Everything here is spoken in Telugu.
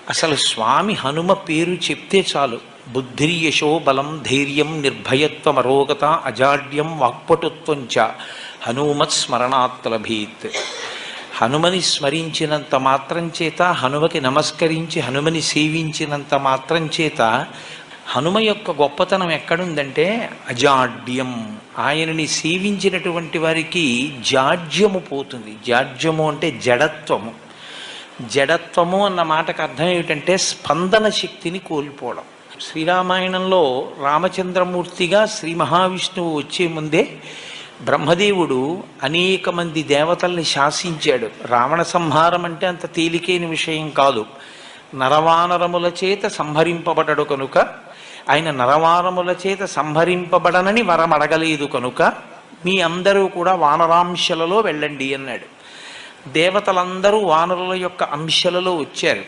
అసలు స్వామి హనుమ పేరు చెప్తే చాలు. బుద్ధిర్యశో బలం ధైర్యం నిర్భయత్వం అరోగత అజాడ్యం వాక్పటుత్వంచ హనుమత్ స్మరణాత్ లభేత్. హనుమని స్మరించినంత మాత్రం చేత, హనుమకి నమస్కరించి హనుమని సేవించినంత మాత్రం చేత హనుమ యొక్క గొప్పతనం ఎక్కడుందంటే అజాడ్యం. ఆయనని సేవించినటువంటి వారికి జాడ్యము పోతుంది. జాడ్యము అంటే జడత్వము. జడత్వము అన్న మాటకు అర్థం ఏమిటంటే స్పందన శక్తిని కోల్పోవడం. శ్రీరామాయణంలో రామచంద్రమూర్తిగా శ్రీ మహావిష్ణువు వచ్చే ముందే బ్రహ్మదేవుడు అనేక మంది దేవతల్ని శాసించాడు. రావణ సంహారం అంటే అంత తేలికైన విషయం కాదు. నరవానరముల చేత సంహరింపబడడు కనుక, ఆయన నరవానరముల చేత సంహరింపబడనని వరం అడగలేదు కనుక మీ అందరూ కూడా వానరాంశలలో వెళ్ళండి అన్నాడు. దేవతలందరూ వానరుల యొక్క అంశలలో వచ్చారు.